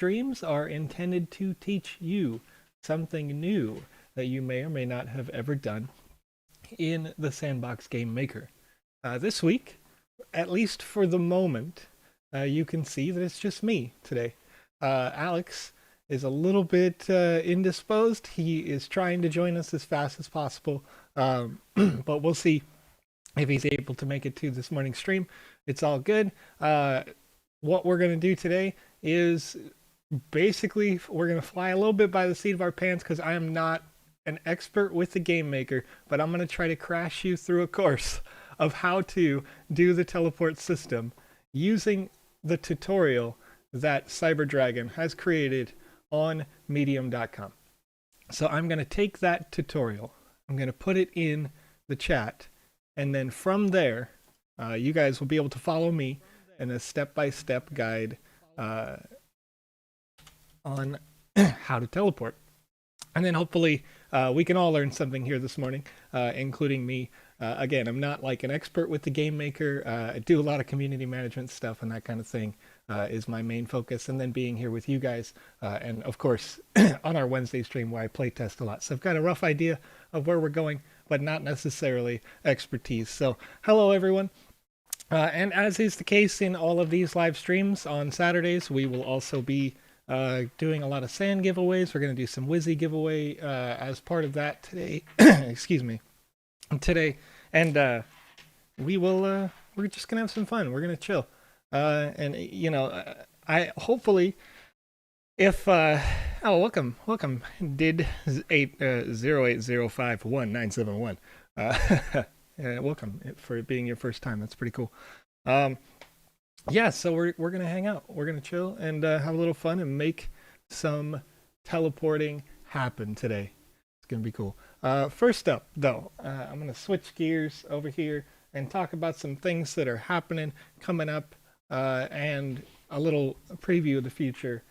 Streams are intended to teach you something new that you may or may not have ever done in the Sandbox Game Maker. This week, at least for the moment, you can see that it's just me today. Alex is a little bit indisposed. He is trying to join us as fast as possible, but we'll see if he's able to make it to this morning's stream. It's all good. What we're going to do today is basically we're going to fly a little bit by the seat of our pants because I am not an expert with the game maker, but I'm going to try to crash you through a course of how to do the teleport system using the tutorial that CyberDragon has created on medium.com. So I'm going to take that tutorial, I'm going to put it in the chat, and then from there, you guys will be able to follow me in a step-by-step guide on how to teleport. And then hopefully we can all learn something here this morning, including me. Again, I'm not like an expert with the game maker. I do a lot of community management stuff and that kind of thing is my main focus. And then being here with you guys. And of course, on our Wednesday stream where I play test a lot. So I've got a rough idea of where we're going, but not necessarily expertise. So hello, everyone. And as is the case in all of these live streams on Saturdays, we will also be doing a lot of sand giveaways. We're going to do some Wizzy giveaway as part of that today. Excuse me. Today. And we're just going to have some fun. We're going to chill. And, you know, I hopefully if, welcome. Did 08051971. Welcome for it being your first time. That's pretty cool. Yeah, so we're gonna hang out. We're gonna chill and have a little fun and make some teleporting happen today. It's gonna be cool. First up, though, I'm gonna switch gears over here and talk about some things that are happening, coming up, and a little preview of the future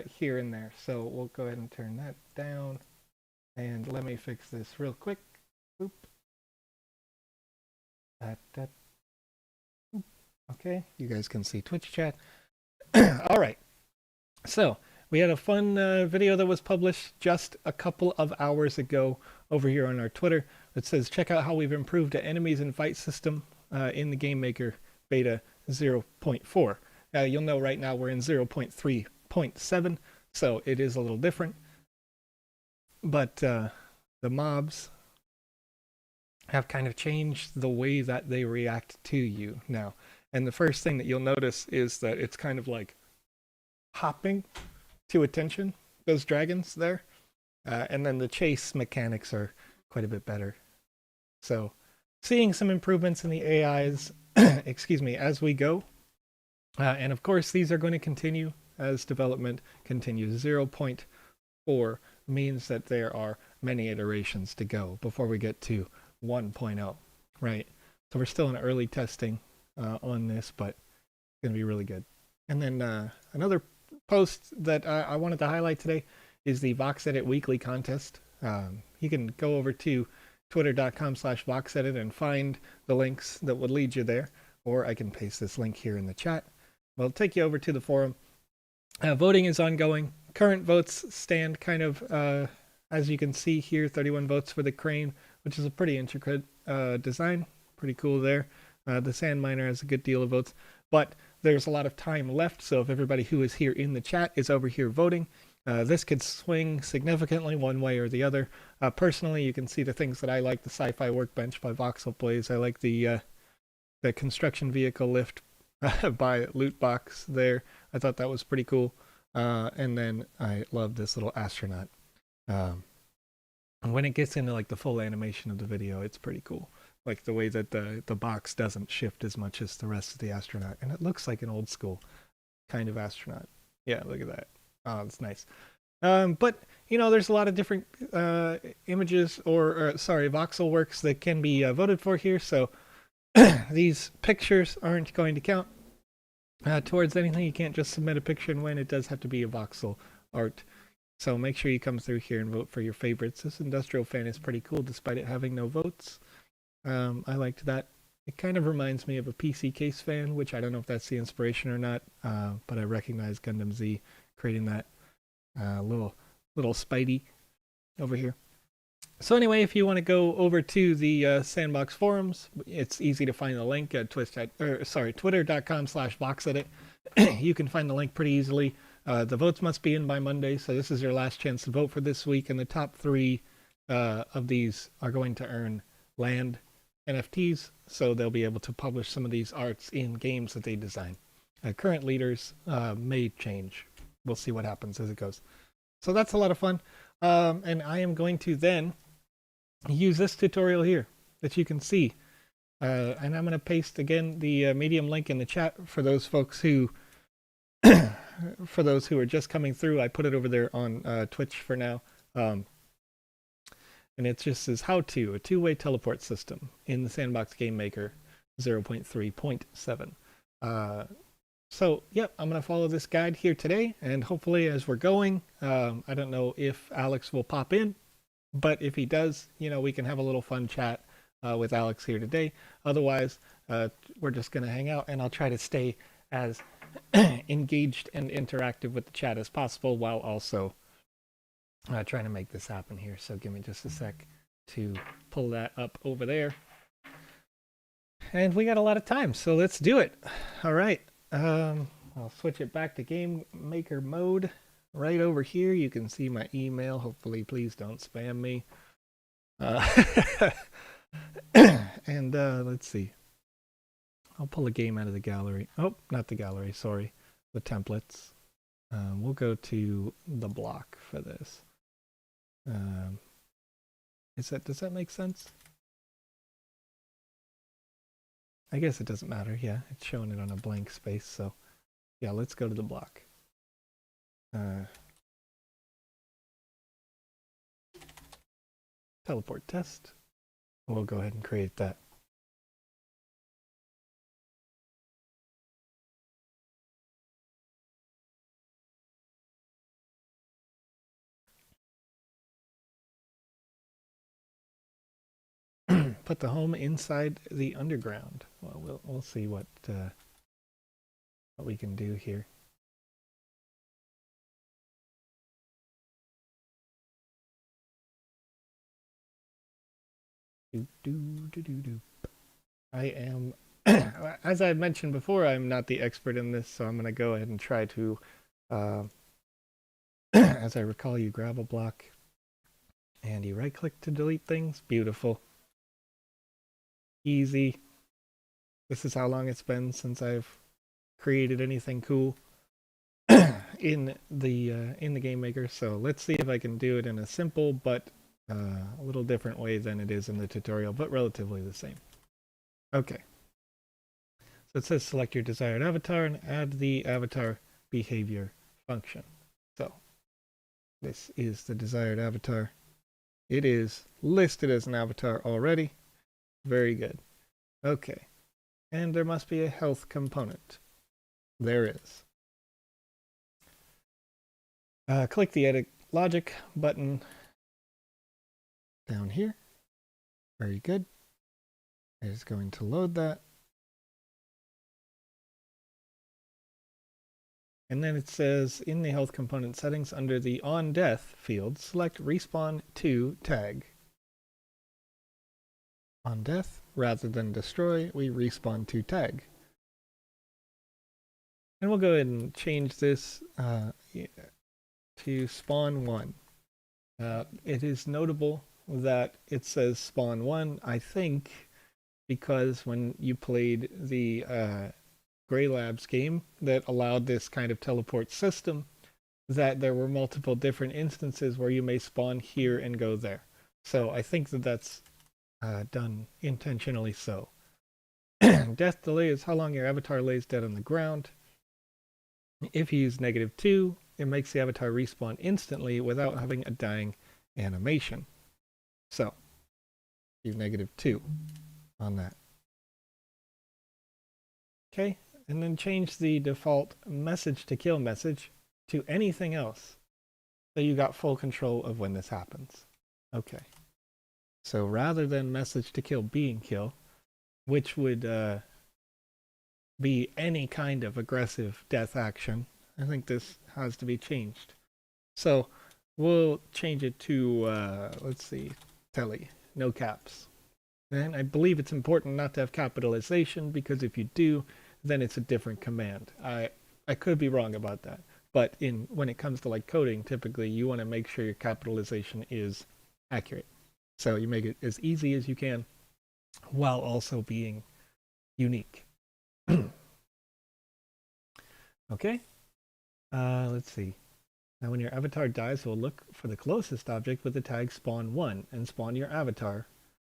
here and there. So we'll go ahead and turn that down, and let me fix this real quick. Oop. That. Okay, you guys can see Twitch chat. All right. So we had a fun video that was published just a couple of hours ago over here on our Twitter that says, check out how we've improved the enemies and fight system in the Game Maker Beta 0.4. You'll know right now we're in 0.3.7, so it is a little different. But the mobs have kind of changed the way that they react to you now. And the first thing that you'll notice is that it's kind of like hopping to attention, those dragons there. And then the chase mechanics are quite a bit better. So seeing some improvements in the AIs, excuse me, as we go. And of course, these are going to continue as development continues. 0.4 means that there are many iterations to go before we get to 1.0, right? So we're still in early testing on this, but it's going to be really good. And then another post that I wanted to highlight today is the VoxEdit weekly contest. You can go over to twitter.com/VoxEdit and find the links that would lead you there, or I can paste this link here in the chat. Well, take you over to the forum. Voting is ongoing. Current votes stand kind of, as you can see here, 31 votes for the crane, which is a pretty intricate design. Pretty cool there. The sand miner has a good deal of votes, but there's a lot of time left. So if everybody who is here in the chat is over here voting, this could swing significantly one way or the other. Personally, you can see the things that I like. The sci-fi workbench by Voxel plays. I like the construction vehicle lift by Lootbox there. I thought that was pretty cool. And then I love this little astronaut. And when it gets into like the full animation of the video, it's pretty cool. Like the way that the box doesn't shift as much as the rest of the astronaut. And it looks like an old school kind of astronaut. Yeah, look at that. Oh, it's nice. But, you know, there's a lot of different images or voxel works that can be voted for here. So these pictures aren't going to count towards anything. You can't just submit a picture and win. It does have to be a voxel art. So make sure you come through here and vote for your favorites. This industrial fan is pretty cool despite it having no votes. I liked that. It kind of reminds me of a PC case fan, which I don't know if that's the inspiration or not, but I recognize Gundam Z creating that little Spidey over here. So anyway, if you want to go over to the Sandbox forums, it's easy to find the link at twitter.com/VoxEdit. You can find the link pretty easily. The votes must be in by Monday, so this is your last chance to vote for this week, and the top 3 of these are going to earn land NFTs, so they'll be able to publish some of these arts in games that they design. Current leaders may change. We'll see what happens as it goes. So that's a lot of fun. And I am going to then use this tutorial here that you can see. And I'm going to paste again the Medium link in the chat for those folks who for those who are just coming through. I put it over there on Twitch for now. And it just says how to a two-way teleport system in the Sandbox Game Maker 0.3.7. So, yep, I'm going to follow this guide here today, and hopefully as we're going, I don't know if Alex will pop in, but if he does, you know, we can have a little fun chat with Alex here today. Otherwise, we're just going to hang out, and I'll try to stay as engaged and interactive with the chat as possible while also trying to make this happen here. So give me just a sec to pull that up over there. And we got a lot of time, so let's do it. All right. I'll switch it back to Game Maker mode. Right over here, you can see my email. Hopefully, please don't spam me. And let's see. I'll pull a game out of the gallery. Oh, not the gallery, sorry. The templates. We'll go to the block for this. Does that make sense? I guess it doesn't matter. Yeah, it's showing it on a blank space. So yeah, let's go to the block. Teleport test. We'll go ahead and create that. Put the home inside the underground. Well, we'll see what we can do here. I am, as I mentioned before, I'm not the expert in this, so I'm going to go ahead and try to, as I recall, you grab a block and you right-click to delete things. Beautiful. Easy. This is how long it's been since I've created anything cool in the Game Maker. So let's see if I can do it in a simple but a little different way than it is in the tutorial, but relatively the same. Okay. So it says select your desired avatar and add the avatar behavior function. So this is the desired avatar. It is listed as an avatar already. Very good. Okay. And there must be a health component. There is. Click the Edit Logic button down here. Very good. It is going to load that. And then it says in the health component settings under the on death field, select respawn to tag. On death, rather than destroy, we respawn to tag. And we'll go ahead and change this to spawn 1. It is notable that it says spawn 1, I think, because when you played the Grey Labs game that allowed this kind of teleport system, that there were multiple different instances where you may spawn here and go there. So I think that that's done intentionally so. Death delay is how long your avatar lays dead on the ground. If you use -2, it makes the avatar respawn instantly without having a dying animation. So, use -2 on that. Okay, and then change the default message to kill message to anything else. So you got full control of when this happens. Okay. So rather than message to kill being kill, which would be any kind of aggressive death action, I think this has to be changed. So we'll change it to, let's see, telly, no caps. And I believe it's important not to have capitalization because if you do, then it's a different command. I could be wrong about that. But when it comes to like coding, typically you want to make sure your capitalization is accurate. So you make it as easy as you can while also being unique. Okay. Let's see. Now when your avatar dies, we'll look for the closest object with the tag spawn1 and spawn your avatar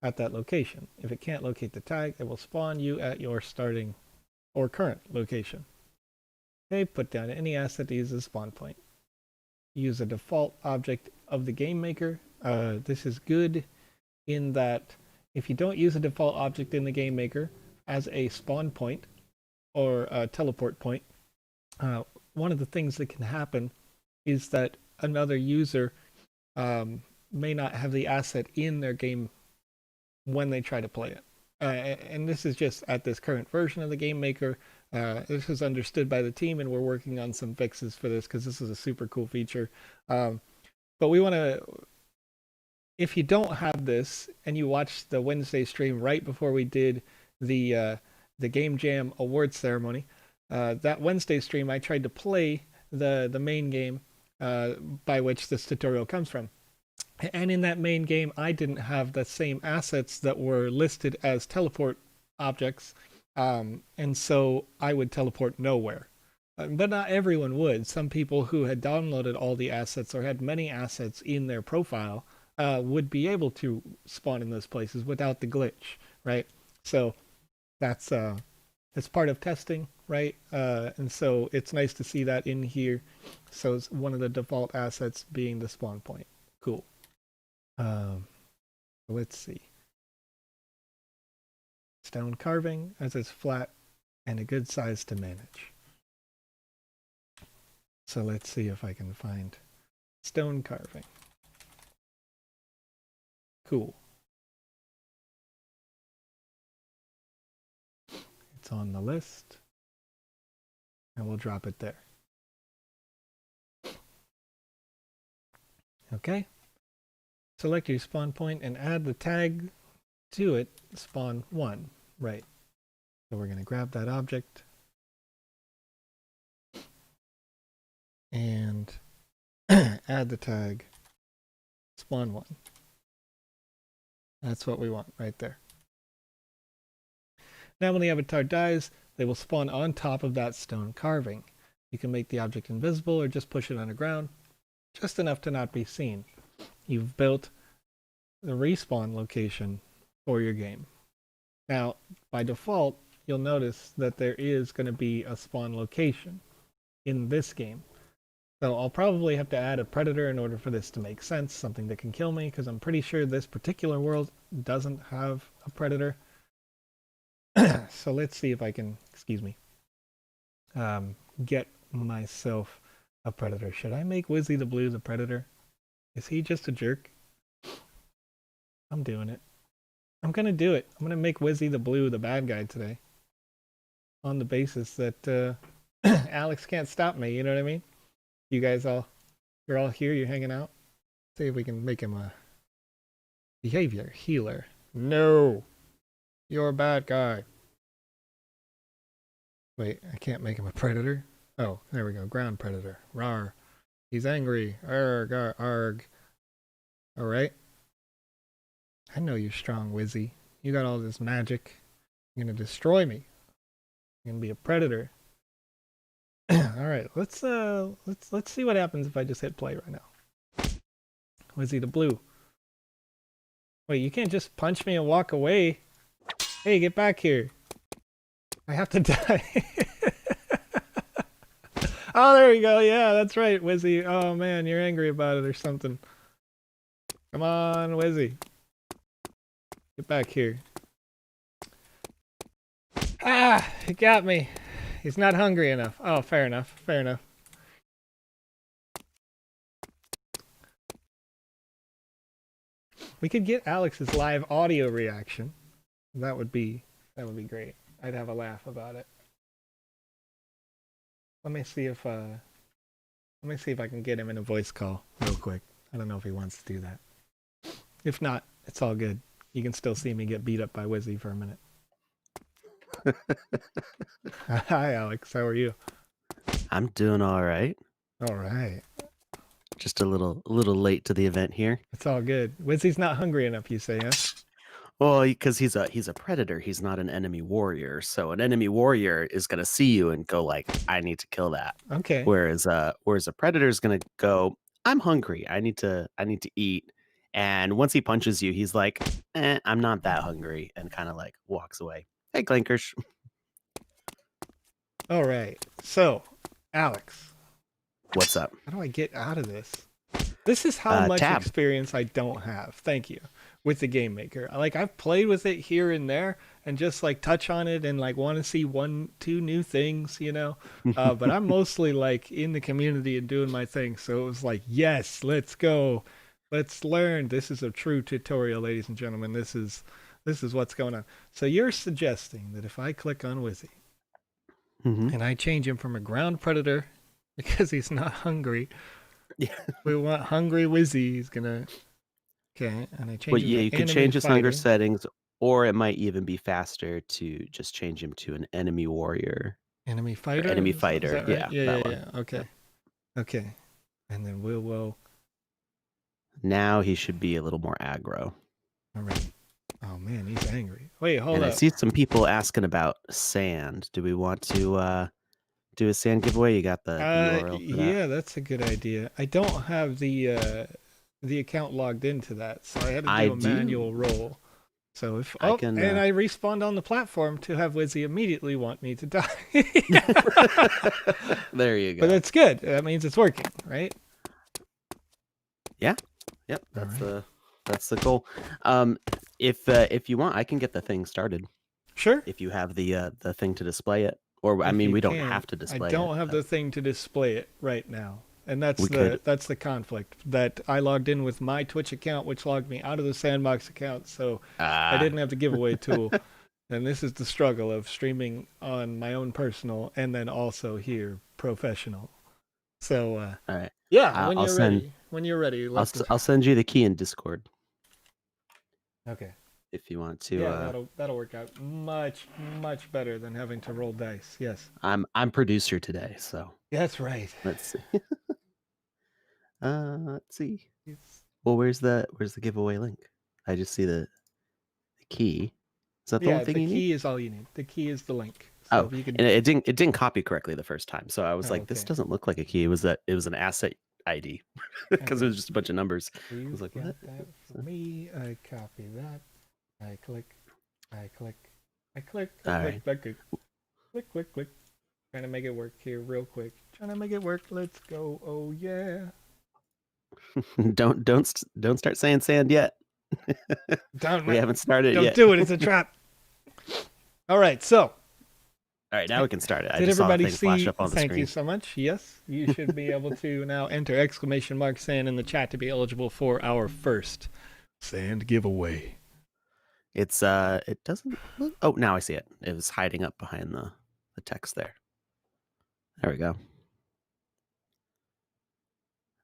at that location. If it can't locate the tag, it will spawn you at your starting or current location. Okay, put down any asset to use as spawn point. Use a default object of the game maker. This is good in that if you don't use a default object in the game maker as a spawn point or a teleport point, one of the things that can happen is that another user may not have the asset in their game when they try to play it. And this is just at this current version of the game maker. This is understood by the team, and we're working on some fixes for this because this is a super cool feature. But we want to, if you don't have this and you watched the Wednesday stream right before we did the Game Jam Awards ceremony, that Wednesday stream I tried to play the main game by which this tutorial comes from. And in that main game, I didn't have the same assets that were listed as teleport objects, and so I would teleport nowhere. But not everyone would. Some people who had downloaded all the assets or had many assets in their profile would be able to spawn in those places without the glitch, right? So that's part of testing, right? And so it's nice to see that in here. So it's one of the default assets being the spawn point. Cool. Let's see. Stone carving as it's flat and a good size to manage. So let's see if I can find stone carving. Cool. It's on the list. And we'll drop it there. Okay. Select your spawn point and add the tag to it, spawn1. Right. So we're going to grab that object and add the tag spawn1. That's what we want right there. Now when the avatar dies, they will spawn on top of that stone carving. You can make the object invisible or just push it underground, just enough to not be seen. You've built the respawn location for your game. Now, by default, you'll notice that there is going to be a spawn location in this game. So I'll probably have to add a predator in order for this to make sense, something that can kill me, because I'm pretty sure this particular world doesn't have a predator. So let's see if I can, excuse me, get myself a predator. Should I make Wizzy the Blue the predator? Is he just a jerk? I'm doing it. I'm going to do it. I'm going to make Wizzy the Blue the bad guy today. On the basis that Alex can't stop me, you know what I mean? You guys you're all here, you're hanging out. See if we can make him a behavior healer. No! You're a bad guy. Wait, I can't make him a predator? Oh, there we go. Ground predator. Rawr. He's angry. Arg, arg, arg. Alright. I know you're strong, Wizzy. You got all this magic. You're gonna destroy me. You're gonna be a predator. Alright, let's see what happens if I just hit play right now. Wizzy the Blue. Wait, you can't just punch me and walk away. Hey, get back here. I have to die. Oh, there we go. Yeah, that's right, Wizzy. Oh, man, you're angry about it or something. Come on, Wizzy. Get back here. Ah, he got me. He's not hungry enough. Oh, fair enough. Fair enough. We could get Alex's live audio reaction. That would be great. I'd have a laugh about it. Let me see if Let me see if I can get him in a voice call real quick. I don't know if he wants to do that. If not, it's all good. You can still see me get beat up by Wizzy for a minute. Hi, Alex. How are you? I'm doing all right. All right. Just a little late to the event here. It's all good. Wizzy's not hungry enough, you say, huh? Well, because he's a predator. He's not an enemy warrior. So an enemy warrior is gonna see you and go like, "I need to kill that." Okay. Whereas a predator is gonna go, "I'm hungry. I need to eat." And once he punches you, he's like, "I'm not that hungry," and kind of like walks away. Hey, Clinkers. All right. So, Alex, What's up? how do I get out of this? This is how much Tab. experience I don't have. Thank you. With the game maker. Like I've played with it here and there and just like touch on it and like want to see one, two new things, you know. But I'm mostly like in the community and doing my thing. So it was like, yes, let's go. Let's learn. This is a true tutorial, ladies and gentlemen. This is what's going on. So you're suggesting that if I click on Wizzy Mhm. and I change him from a ground predator because he's not hungry. Yeah. We want hungry Wizzy. He's gonna. Okay, and I Well, change him yeah, to you could enemy change his hunger fighter. settings, or it might even be faster to just change him to an enemy warrior Enemy or fighter? enemy Is fighter. that right? Yeah, Yeah, that yeah, one. yeah. Yep. Okay. Okay. And then we'll. Now he should be a little more aggro. All right. Oh man, he's angry. Wait, hold And I up. see some people asking about sand. Do we want to do a sand giveaway? You got the URL for that? Yeah, that's a good idea. I don't have the account logged into that, so I had to I do a do. manual roll. So if I can and I respawned on the platform to have Wizzy immediately want me to die. There you But go. that's good. That means it's working, right? Yeah. Yep, All right. that's the goal. If you want, I can get the thing started. Sure. If you have the thing to display it. Or I If mean, you we don't can. have to I display it, don't have but the thing to display it right now. And that's we could the conflict that I logged in with my Twitch account, which logged me out of the Sandbox account, so I ah didn't have the giveaway tool. And this is the struggle of streaming on my own personal and then also here professional. So all right. yeah, I'll, when I'll you're send ready, let the I'll send you the key in Discord okay. if you want to. Yeah, that'll work out much better than having to roll dice. Yes. I'm producer today, so That's right. let's see. Let's see. It's, Well, where's the giveaway link? I just see the key. Is that the only yeah, thing the you need? key is all you need. The key is the link. So Oh, if you could. and it didn't copy correctly the first time, so I was Oh, like, this okay. doesn't look like a key. It was an asset ID because it Okay. was just a bunch of numbers. I You was like, get what? that for me. I copy that. I click. I click. I click. I All click. right. I click. Click. Click. Click. Trying to make it work here real quick. Trying to make it work. Let's go. Oh yeah. Don't start saying sand yet. Don't We haven't started don't yet. do it. It's a trap. All right. So All right, now we can start it. I did just saw a everybody thing flash see? up on the Thank you screen. so much. Yes, you should be able to now enter exclamation mark sand in the chat to be eligible for our first sand giveaway. It doesn't look. Oh, now I see it. It was hiding up behind the text there. There we go.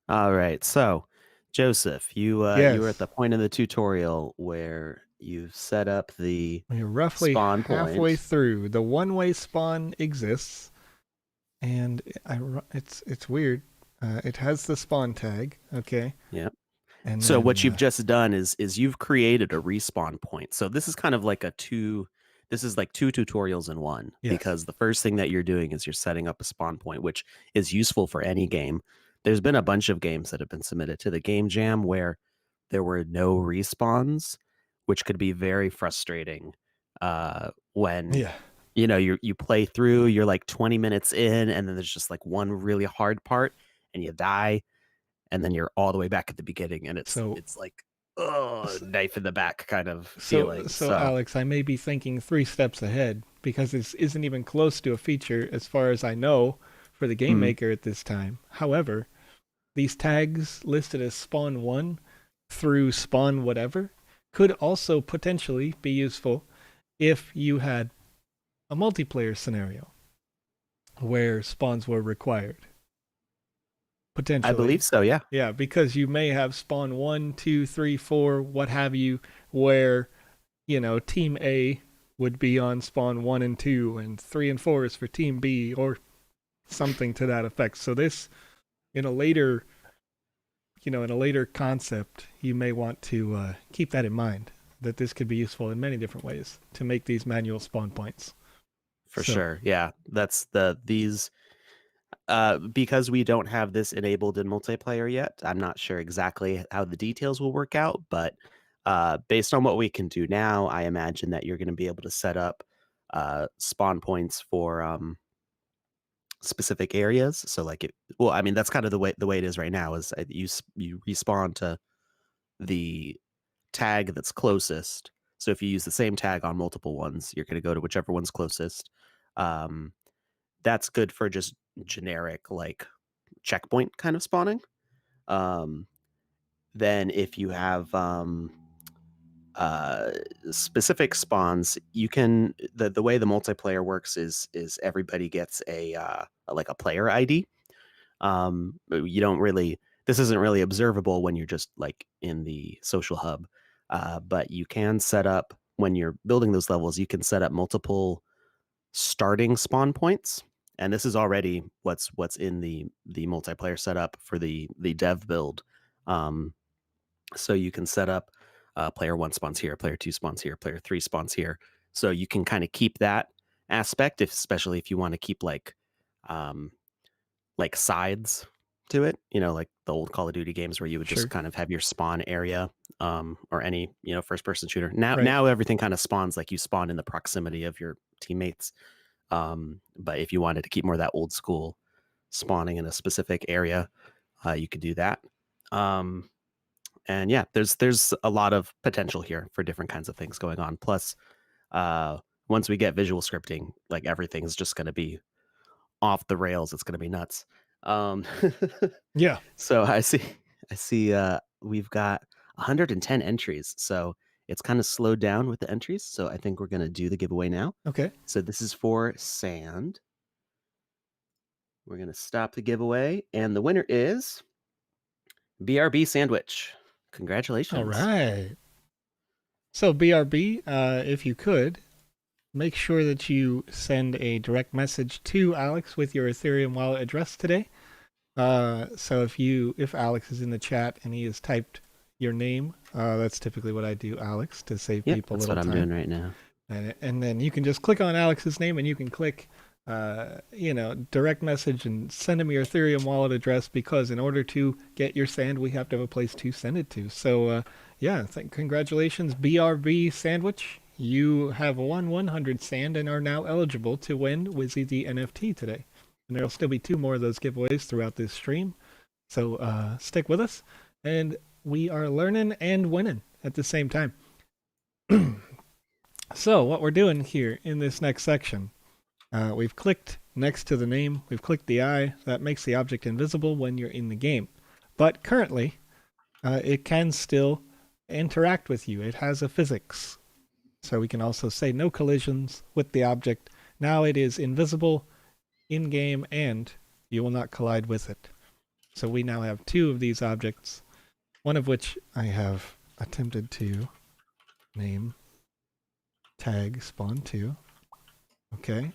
All right, so Joseph, you were at Yes. the point in the tutorial where you've set up the You're roughly spawn halfway point. through. The one-way spawn exists, and it's weird. It has the spawn tag, okay, Yeah. and So then what you've just done is you've created a respawn point. So this is kind of like this is like two tutorials in one, yes, because the first thing that you're doing is you're setting up a spawn point, which is useful for any game. There's been a bunch of games that have been submitted to the game jam where there were no respawns, which could be very frustrating when yeah. you play through, you're like 20 minutes in, and then there's just like one really hard part and you die, and then you're all the way back at the beginning, and So it's like, oh, knife in the back kind of so feeling. so So Alex, I may be thinking 3 steps ahead because this isn't even close to a feature as far as I know for the game mm, maker at this time. However, these tags listed as spawn one through spawn whatever could also potentially be useful if you had a multiplayer scenario where spawns were required. I potentially. believe so. Yeah, Yeah, because you may have spawn 1, 2, 3, 4, what have you, where, Team A would be on spawn 1 and 2, and 3 and 4 is for Team B, or something to that effect. So this, in a later, in a later concept, you may want to keep that in mind, that this could be useful in many different ways to make these manual spawn points. for So, sure. Yeah, that's these because we don't have this enabled in multiplayer yet. I'm not sure exactly how the details will work out, but based on what we can do now, I imagine that you're going to be able to set up spawn points for specific areas. So like well, I mean that's kind of the way it is right now. Is you respawn to the tag that's closest. So if you use the same tag on multiple ones, you're going to go to whichever one's closest. Um, that's good for just generic like checkpoint kind of spawning. Um, then if you have uh, specific spawns, you can the way the multiplayer works is everybody gets a like a player ID. You don't really this isn't really observable when you're just like in the social hub, but you can set up when you're building those levels. You can set up multiple starting spawn points, and this is already what's in the multiplayer setup for the dev build. Um, so you can set up player one spawns here, player two spawns here, player three spawns here. So you can kind of keep that aspect, especially if you want to keep um, like sides to it, like the old Call of Duty games where you would just sure. kind of have your spawn area, or any, first person shooter. Now, Right. now everything kind of spawns like you spawn in the proximity of your teammates. But if you wanted to keep more of that old school spawning in a specific area, you could do that. And yeah, there's a lot of potential here for different kinds of things going on. Plus, once we get visual scripting, like everything's just going to be off the rails. It's going to be nuts. Um, Yeah. so I see we've got 110 entries. So it's kind of slowed down with the entries. So I think we're going to do the giveaway now. Okay. So this is for Sand. We're going to stop the giveaway, and the winner is BRB Sandwich. All Congratulations. right. So, BRB, if you could, make sure that you send a direct message to Alex with your Ethereum wallet address today. So if Alex is in the chat and he has typed your name, that's typically what I do, Alex, to save Yep, people a that's little what I'm time. doing right now. And then you can just click on Alex's name and you can click, direct message and send him your Ethereum wallet address, because in order to get your sand, we have to have a place to send it to. So, congratulations, BRB Sandwich. You have won 100 sand and are now eligible to win Wizzy the NFT today. And there'll still be 2 more of those giveaways throughout this stream. So stick with us, and we are learning and winning at the same time. So what we're doing here in this next section, we've clicked next to the name, we've clicked the eye. That makes the object invisible when you're in the game. But currently, it can still interact with you. It has a physics. So we can also say no collisions with the object. Now it is invisible in-game, and you will not collide with it. So we now have 2 of these objects, one of which I have attempted to name tag spawn2. Okay.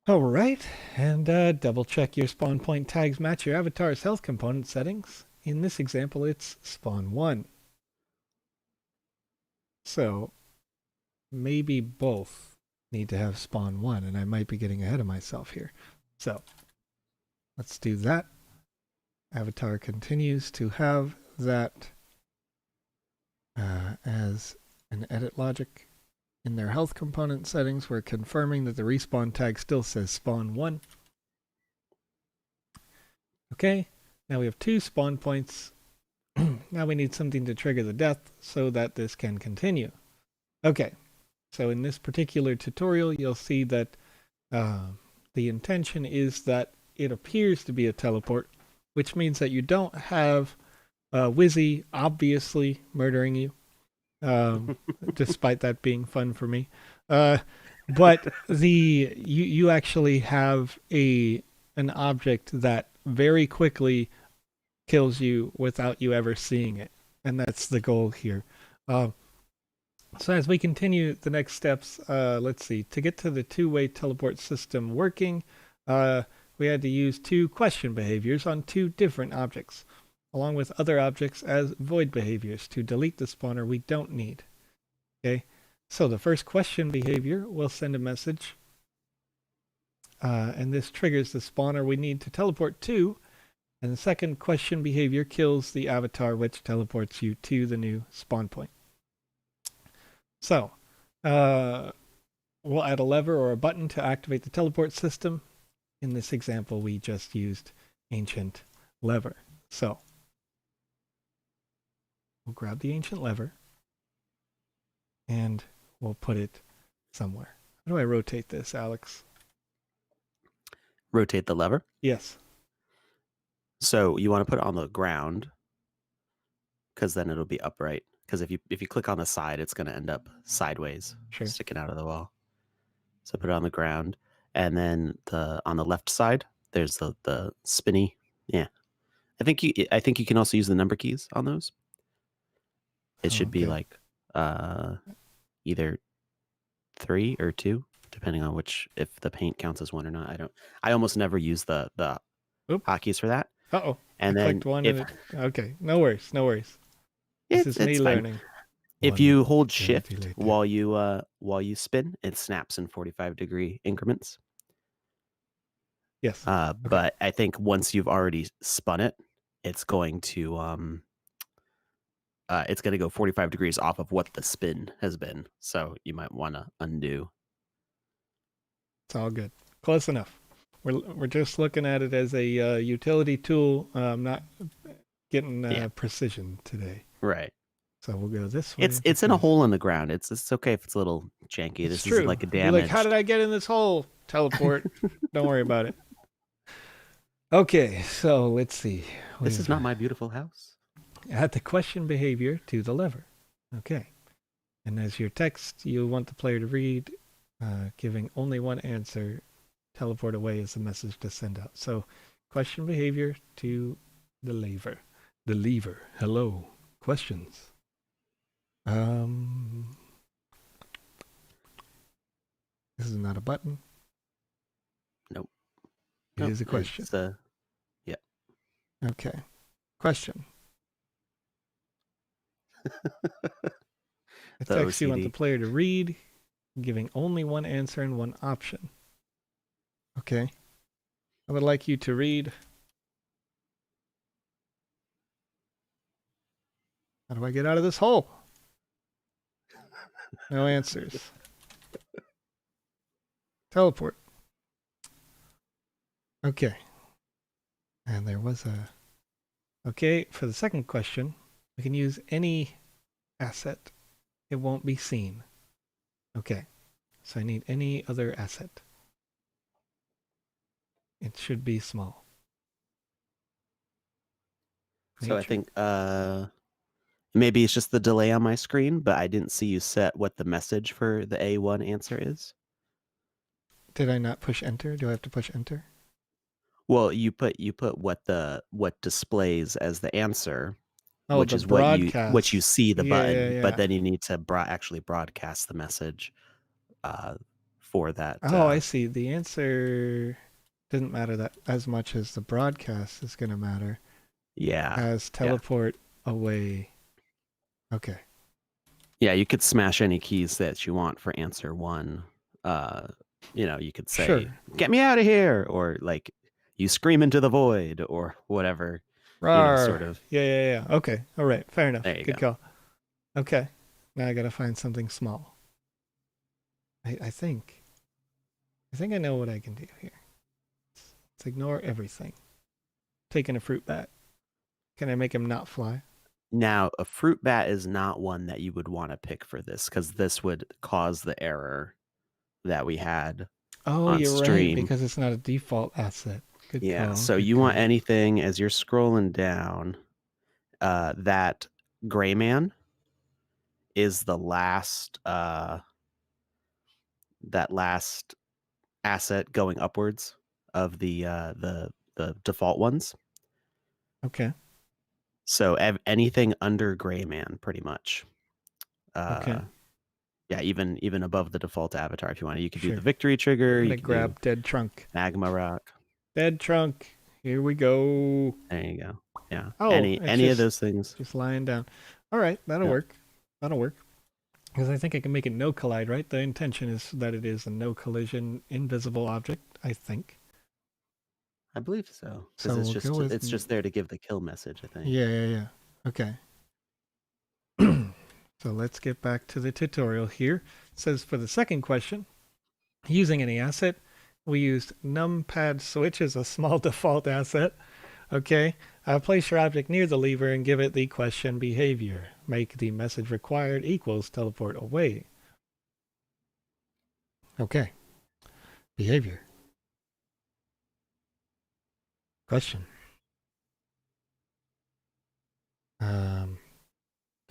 All right, and double check your spawn point tags match your avatar's health component settings. In this example, it's spawn1. So maybe both need to have spawn1, and I might be getting ahead of myself here. So let's do that. Avatar continues to have that as an edit logic. In their health component settings, we're confirming that the respawn tag still says spawn1. Okay, now we have 2 spawn points. Now we need something to trigger the death so that this can continue. Okay, so in this particular tutorial, you'll see that the intention is that it appears to be a teleport, which means that you don't have Wizzy obviously murdering you, despite that being fun for me. But you actually have an object that very quickly kills you without you ever seeing it, and that's the goal here. Uh, so as we continue the next steps, let's see. To get to the two-way teleport system working, uh, we had to use two question behaviors on two different objects, along with other objects as void behaviors to delete the spawner we don't need. Okay, so the first question behavior will send a message, and this triggers the spawner we need to teleport to. And the second question behavior kills the avatar, which teleports you to the new spawn point. So, we'll add a lever or a button to activate the teleport system. In this example, we just used ancient lever. So, we'll grab the ancient lever and we'll put it somewhere. How do I rotate this, Alex? Rotate the lever. Yes. So you want to put it on the ground because then it'll be upright. Because if you click on the side, it's going to end up sideways, Sure. sticking out of the wall. So put it on the ground, and then on the left side, there's the spinny. Yeah, I think you can also use the number keys on those. It should be like either 3 or 2, depending on if the paint counts as 1 or not. I almost never use the hotkeys for that. Uh-oh. And I then clicked one okay, no worries. This is me learning. If you hold shift while you spin, it snaps in 45-degree increments. Yes. But I think once you've already spun it, it's going to go 45 degrees off of what the spin has been. So you might want to undo. It's all good. Close enough. We're just looking at it as a utility tool. I'm not getting precision today. Right. So we'll go this way. It's in a hole in the ground. It's okay if it's a little janky. This is like a damage. Like, how did I get in this hole? Teleport. Don't worry about it. Okay, so let's see. This is not my beautiful house. Add the question behavior to the lever. Okay. And as your text, you want the player to read, giving only one answer. Teleport away is the message to send out. So, question behavior to the lever. The lever. Hello. Questions. This is not a button. Nope. It is a question. Yeah. Okay. Question. It text you want the player to read, giving only one answer and one option. Okay. I would like you to read. How do I get out of this hole? No answers. Teleport. Okay. And there was a... Okay, for the second question, we can use any asset. It won't be seen. Okay. So I need any other asset. It should be small. So I think maybe it's just the delay on my screen, but I didn't see you set what the message for the A1 answer is. Did I not push enter? Do I have to push enter? Well, you put what displays as the answer, which is broadcast. what you see the button, yeah. but then you need to actually broadcast the message for that. Oh, I see. The answer didn't matter that as much as the broadcast is going to matter. Yeah. As teleport away. Okay. Yeah, you could smash any keys that you want for answer 1. You could say, "Get me out of here," or like, "You scream into the void," or whatever. Sort of. Yeah. Okay. All right. Fair enough. There you Good call. Okay. Now I got to find something small. I think I know what I can do here. Let's ignore everything. Taking a fruit bat. Can I make him not fly? Now, a fruit bat is not one that you would want to pick for this, because this would cause the error that we had on stream. Right, because it's not a default asset. Good call. So you want anything as you're scrolling down. That gray man is the last that last asset going upwards of the default ones. Okay. So anything under gray man, pretty much. Okay. Yeah, even above the default avatar, if you want to. You could do Sure. the victory trigger. I'm You gonna could do grab dead trunk. magma rock. Dead trunk. Here we go. There you go. Yeah, Oh, it's any of those things. just lying down. All right, that'll Yeah, work. That'll work. Because I think I can make it no collide, right? The intention is that it is a no collision invisible object, I think. I believe so. So Because we'll go with it's just there to give the kill message, I think. yeah. Okay. So let's get back to the tutorial here. It says for the second question, using any asset, we used numpad switch as a small default asset. Okay. Place your object near the lever and give it the question behavior. Make the message required equals teleport away. Okay. Behavior. Question.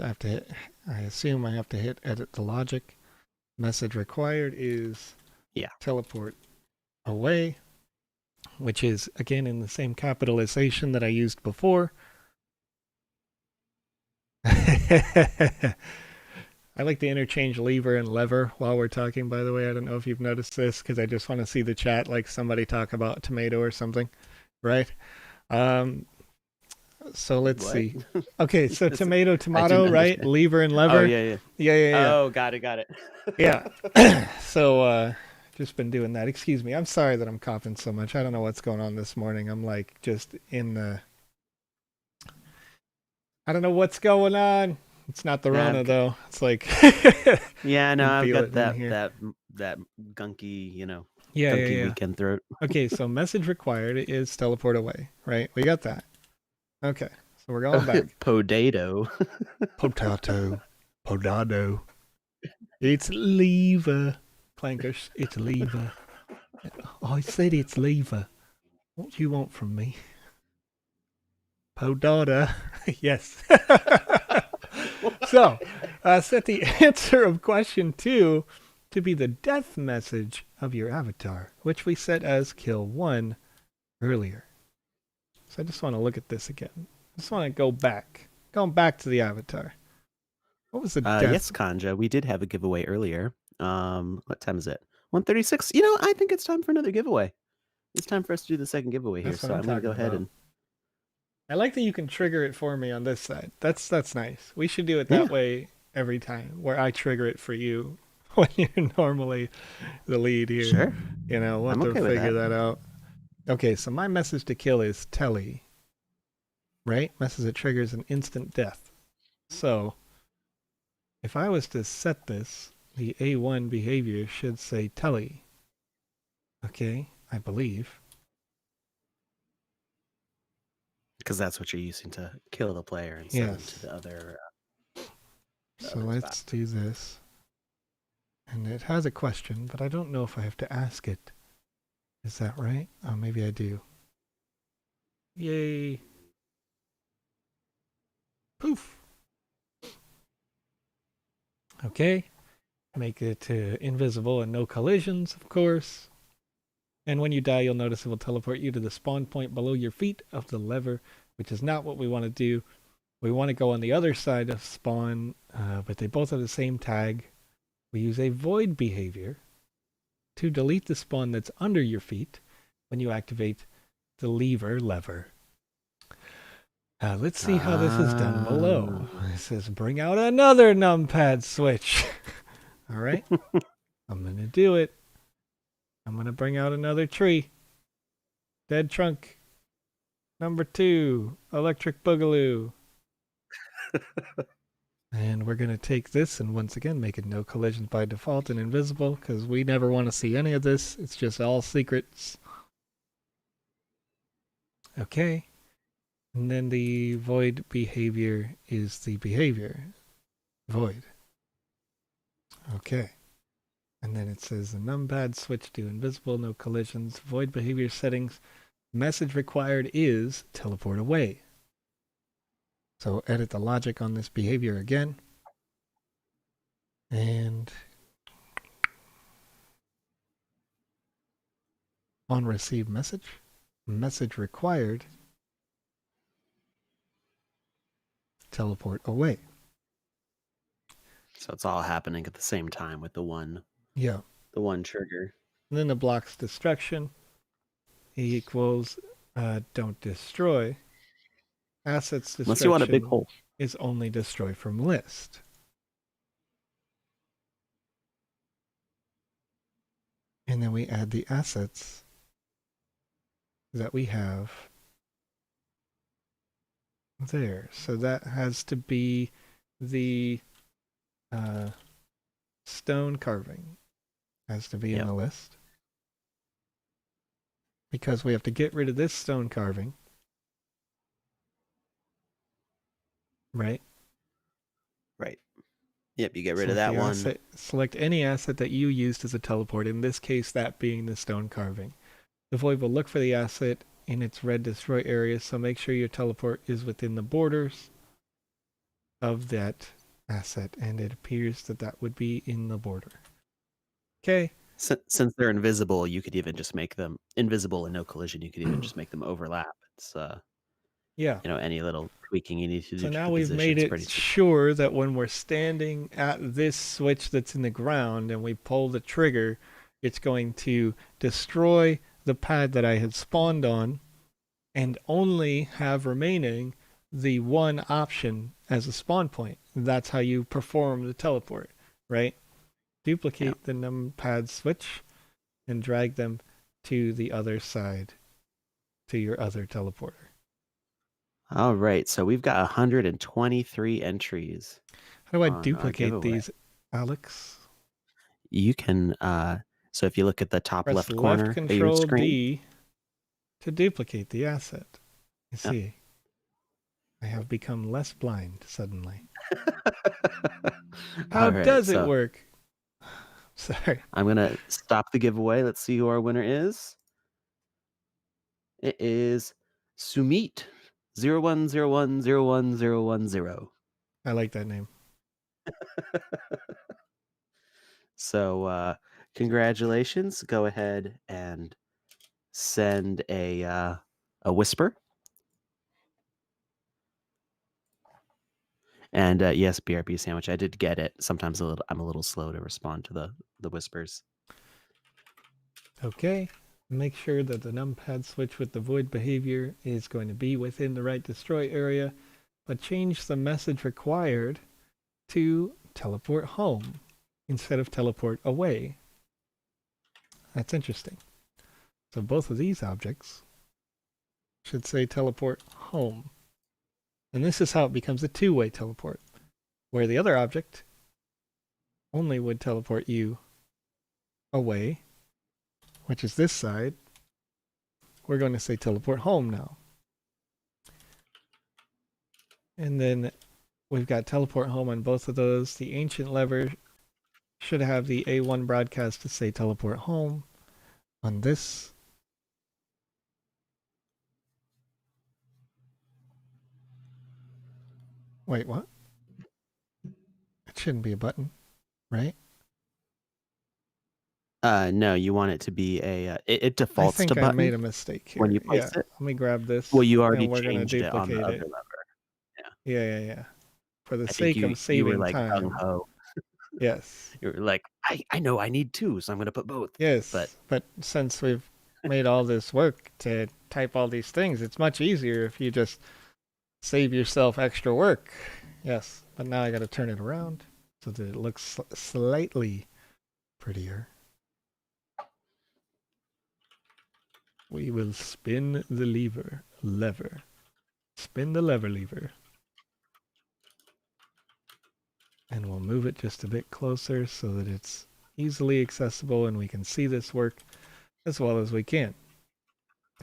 I have to hit, I assume I have to hit edit the logic. Message required is teleport away, which is again in the same capitalization that I used before. I like to interchange lever and lever while we're talking, by the way. I don't know if you've noticed this because I just want to see the chat like somebody talk about tomato or something, right? So let's see. Okay, so tomato, right? Lever and lever. Oh, yeah. Yeah. Oh, got it. Yeah. So, just been doing that. Excuse me. I'm sorry that I'm coughing so much. I don't know what's going on this morning. I'm like just in the. I don't know what's going on. It's not the Rona though. It's like. Yeah, no, I've got that gunky, gunky weekend throat. Okay, so message required is teleport away, right? We got that. Okay, so we're going back. Potato. Potato. It's lever. Clankers, it's lever. I said it's lever. What do you want from me? Podada. Yes. So, set the answer of question 2 to be the death message of your avatar, which we set as kill 1 earlier. So I just want to look at this again. I just want to go back. Going back to the avatar. What was the death? Yes, Kanja, we did have a giveaway earlier. What time is it? 1:36. I think it's time for another giveaway. It's time for us to do the second giveaway here. So I'm going to go ahead and. I like that you can trigger it for me on this side. That's nice. We should do it that way every time, where I trigger it for you when you're normally the lead here. Sure. We'll have to figure that out. Okay, so my message to kill is telly. Right? Message that triggers an instant death. So, if I was to set this, the A1 behavior should say telly. Okay, I believe. Because that's what you're using to kill the player and send them to the other. So let's do this. And it has a question, but I don't know if I have to ask it. Is that right? Oh, maybe I do. Yay. Poof. Okay. Make it invisible and no collisions, of course. And when you die, you'll notice it will teleport you to the spawn point below your feet of the lever, which is not what we want to do. We want to go on the other side of spawn, but they both have the same tag. We use a void behavior to delete the spawn that's under your feet when you activate the lever. Let's see how this is done below. It says bring out another numpad switch. All right. I'm going to do it. I'm going to bring out another tree. Dead trunk. Number 2, electric boogaloo. And we're going to take this and once again make it no collisions by default and invisible because we never want to see any of this. It's just all secrets. Okay. And then the void behavior is the behavior. Void. Okay. And then it says the numpad switch to invisible, no collisions, void behavior settings. Message required is teleport away. So edit the logic on this behavior again. And On receive message, message required, teleport away. So it's all happening at the same time with Yeah. the one trigger. And then the block's destruction equals don't destroy. Assets Unless you want a big destruction hole. is only destroy from list. And then we add the assets that we have there. So that has to be the stone carving. Has to be in the list. Because we have to get rid of this stone carving. Right? Right. Yep, you get rid of that one. Asset, select any asset that you used as a teleport, in this case that being the stone carving. The void will look for the asset in its red destroy area, so make sure your teleport is within the borders of that asset, and it appears that that would be in the border. Okay. Since they're invisible, you could even just make them invisible and no collision. You could even just make them overlap. It's yeah. Any little tweaking you need to do. So to now the we've made position's it pretty simple. sure that when we're standing at this switch that's in the ground and we pull the trigger, it's going to destroy the pad that I had spawned on and only have remaining the one option as a spawn point. That's how you perform the teleport, right? Duplicate the numpad switch and drag them to the other side, to your other teleporter. All right, so we've got 123 entries. How do I duplicate these, Alex? You can, so if you look at the top Press left corner of your Control screen. D to duplicate the asset. You see, I have become less blind suddenly. How does it work? Sorry. I'm going to stop the giveaway. Let's see who our winner is. It is Sumit 010101010. I like that name. So congratulations. Go ahead and send a whisper. And yes, BRB sandwich. I did get it. Sometimes I'm a little slow to respond to the whispers. Okay. Make sure that the numpad switch with the void behavior is going to be within the right destroy area, but change the message required to teleport home instead of teleport away. That's interesting. So both of these objects should say teleport home. And this is how it becomes a two-way teleport, where the other object only would teleport you away, which is this side. We're going to say teleport home now. And then we've got teleport home on both of those. The ancient lever should have the A1 broadcast to say teleport home. On this, wait, what? It shouldn't be a button, right? No, you want it to be it defaults to button. I made a mistake here. When you place it. Let me grab this. Well, you already and we're changed it on the other it. lever. Yeah. For the sake of saving you were like time. gung-ho. Yes. You were like, I know I need two, so I'm going to put both. Yes, but since we've made all this work to type all these things, it's much easier if you just save yourself extra work. Yes, but now I got to turn it around so that it looks slightly prettier. We will spin the lever. Spin the lever. And we'll move it just a bit closer so that it's easily accessible and we can see this work as well as we can.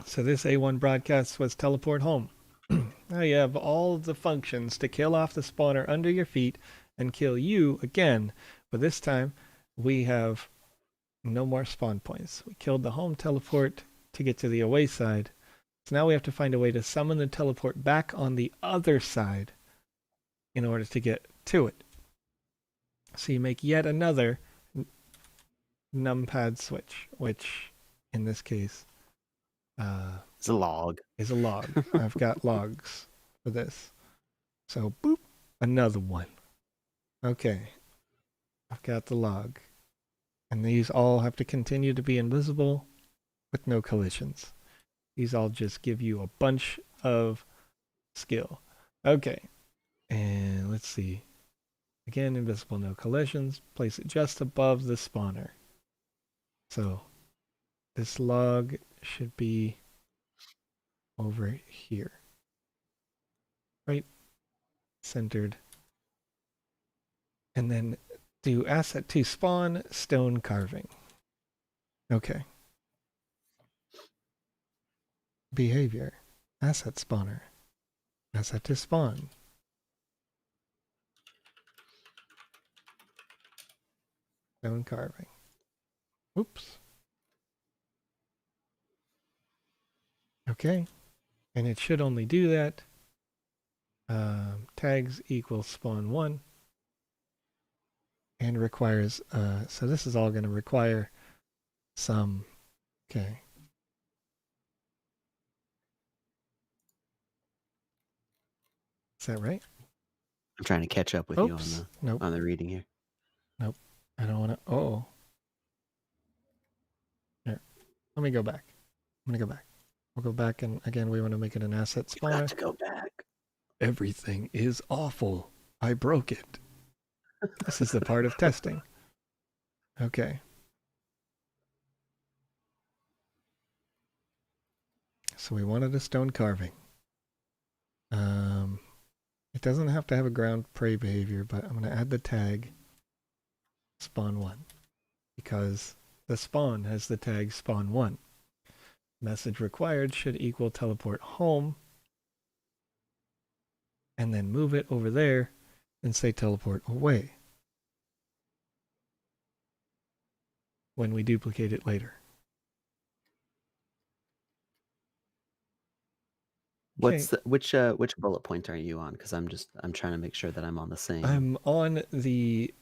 So this A1 broadcast was teleport home. Now you have all the functions to kill off the spawner under your feet and kill you again. But this time we have no more spawn points. We killed the home teleport to get to the away side. So now we have to find a way to summon the teleport back on the other side in order to get to it. So you make yet another numpad switch, which in this case It's a log. is a log. I've got logs for this. So boop, another one. Okay, I've got the log. And these all have to continue to be invisible with no collisions. These all just give you a bunch of skill. Okay, and let's see. Again, invisible, no collisions. Place it just above the spawner. So this log should be over here. Right? Centered. And then do asset to spawn stone carving. Okay. Behavior. Asset spawner. Asset to spawn. Stone carving. Oops. Okay. And it should only do that. Tags equals spawn 1. And requires, so this is all going to require some, okay. Is that right? I'm trying to catch up with you on the reading here. Nope. I don't want to, oh. Here, let me go back. I'm going to go back. We'll go back and again, we want to make it an asset spawner. You got to go back. Everything is awful. I broke it. This is the part of testing. Okay. So we wanted a stone carving. It doesn't have to have a ground prey behavior, but I'm going to add the tag spawn 1 because the spawn has the tag spawn 1. Message required should equal teleport home and then move it over there and say teleport away when we duplicate it later. What's which bullet point are you on? Because I'm trying to make sure that I'm on the same. I'm on the.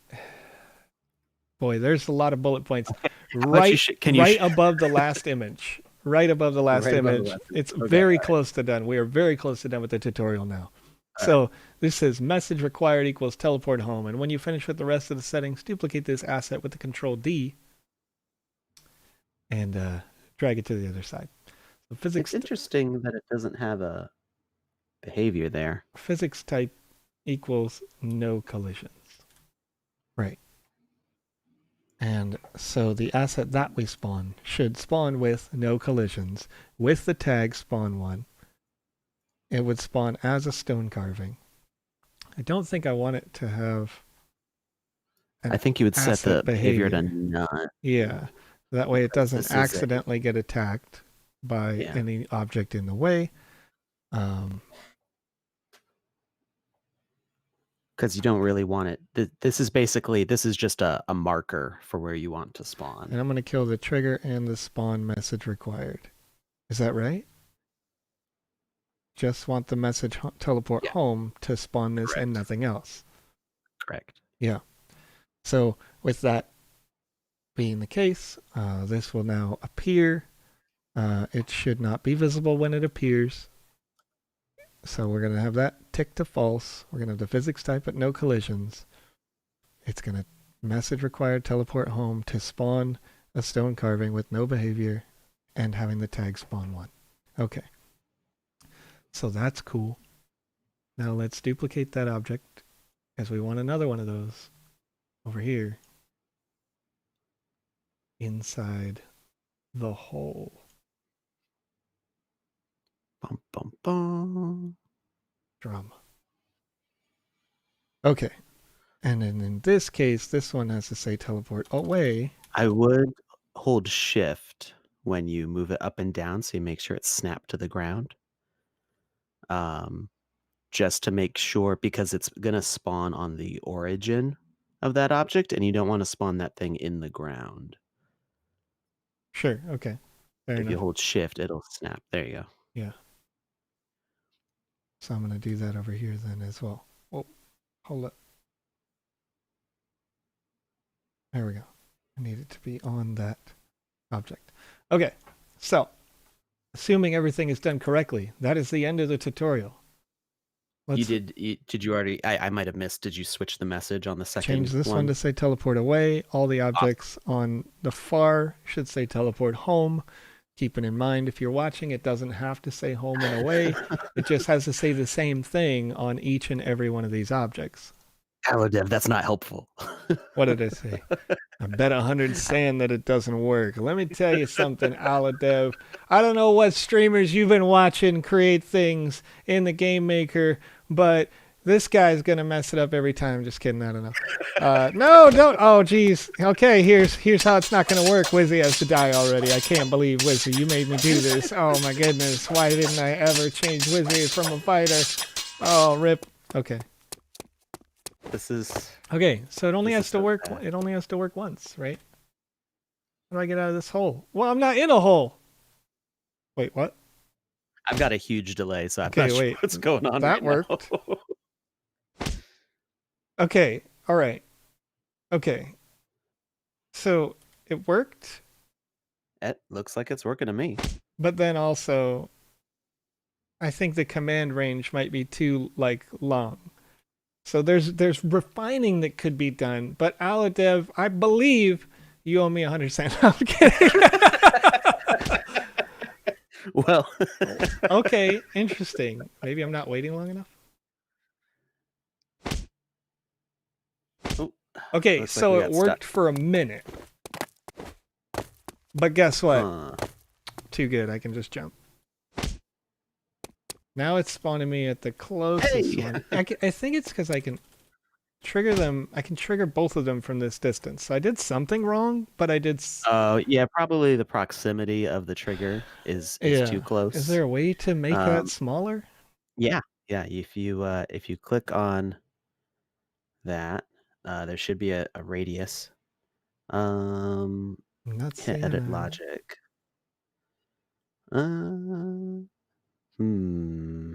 Boy, there's a lot of bullet points. Right above the last image. Right above the last image. It's very close to done. We are very close to done with the tutorial now. So this says message required equals teleport home. And when you finish with the rest of the settings, duplicate this asset with the Control D and drag it to the other side. So physics. It's interesting that it doesn't have a behavior there. Physics type equals no collisions. Right. And so the asset that we spawn should spawn with no collisions with the tag spawn 1. It would spawn as a stone carving. I don't think I want it to have. I think you would set the behavior to none. Yeah. That way it doesn't accidentally get attacked by any object in the way. Because you don't really want it. This is just a marker for where you want to spawn. And I'm going to kill the trigger and the spawn message required. Is that right? Just want the message teleport home to spawn this and nothing else. Correct. Yeah. So with that being the case, this will now appear. It should not be visible when it appears. So we're going to have that tick to false. We're going to have the physics type but no collisions. It's going to message required teleport home to spawn a stone carving with no behavior and having the tag spawn 1. Okay. So that's cool. Now let's duplicate that object because we want another one of those over here inside the hole. Bum, bum, bum. Drama. Okay. And then in this case, this one has to say teleport away. I would hold shift when you move it up and down so you make sure it's snapped to the ground. Just to make sure, because it's going to spawn on the origin of that object and you don't want to spawn that thing in the ground. Sure. Okay. Fair enough. You hold shift, it'll snap. There you go. Yeah. So I'm going to do that over here then as well. Oh, hold up. There we go. I need it to be on that object. Okay. So assuming everything is done correctly. That is the end of the tutorial. Let's Did you already? I might have missed. Did you switch the message on the change second this one one? to say teleport away. All the Awesome. objects on the far should say teleport home. Keeping in mind, if you're watching, it doesn't have to say home and away. It just has to say the same thing on each and every one of these objects. Hello, Dev. That's not helpful. What did I say? I bet 100 sand that it doesn't work. Let me tell you something, Aladev. I don't know what streamers you've been watching create things in the game maker, but this guy's gonna mess it up every time. Just kidding, I don't know. No, don't. Oh, geez. Okay, here's how it's not gonna work. Wizzy has to die already. I can't believe Wizzy, you made me do this. Oh my goodness, why didn't I ever change Wizzy from a fighter? Oh, rip. Okay. This is Okay, so it only this has is to so work. bad. It only has to work once, right? How do I get out of this hole? Well, I'm not in a hole. Wait, what? I've got a huge delay, so I'm Okay, not sure wait. what's going on That right now. worked. Okay, all right. Okay, so it worked, It looks like it's working to me. but then also, I think the command range might be too long. So there's refining that could be done. But Aladev, I believe you owe me 100 cents. I'm kidding. Well, Okay, interesting. Maybe I'm not waiting long enough. oh, Okay, looks like we so it got stuck. worked for a minute. But guess what? Huh. Too good. I can just jump. Now it's spawning me at the closest Hey! one. I think it's because I can trigger them. I can trigger both of them from this distance. So I did something wrong, but I did. Yeah, probably the proximity of the trigger is too Yeah. Is close. there a way to make that smaller? Yeah, yeah. If you click on that, there should be a radius. Um, I'm not hit seeing edit that. logic. Uh, hmm.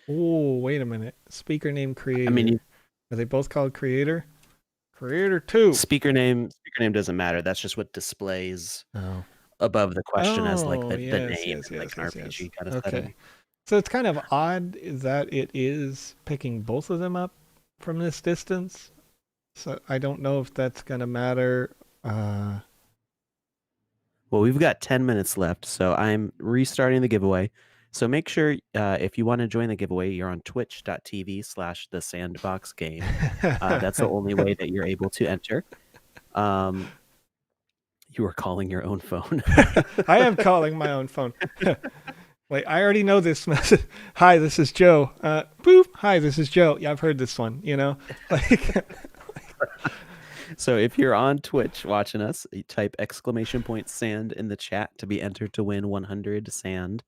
Oh, wait a minute. Speaker name I mean, creator. Are they both called creator? Creator 2. speaker name doesn't matter. That's just what displays Oh. above the question as like Oh, the yes, name yes, in like yes, an yes, yes. RPG kind of setting. Okay. So it's kind of odd that it is picking both of them up from this distance. So I don't know if that's gonna matter. Well, we've got 10 minutes left, so I'm restarting the giveaway. So make sure if you want to join the giveaway, you're on twitch.tv/the Sandbox game. That's the only way that you're able to enter. You are calling your own phone. I am calling my own phone. Wait, I already know this message. Hi, this is Joe. Boop. Hi, this is Joe. Yeah, I've heard this one. Like. So if you're on Twitch watching us, you type !sand in the chat to be entered to win 100 sand,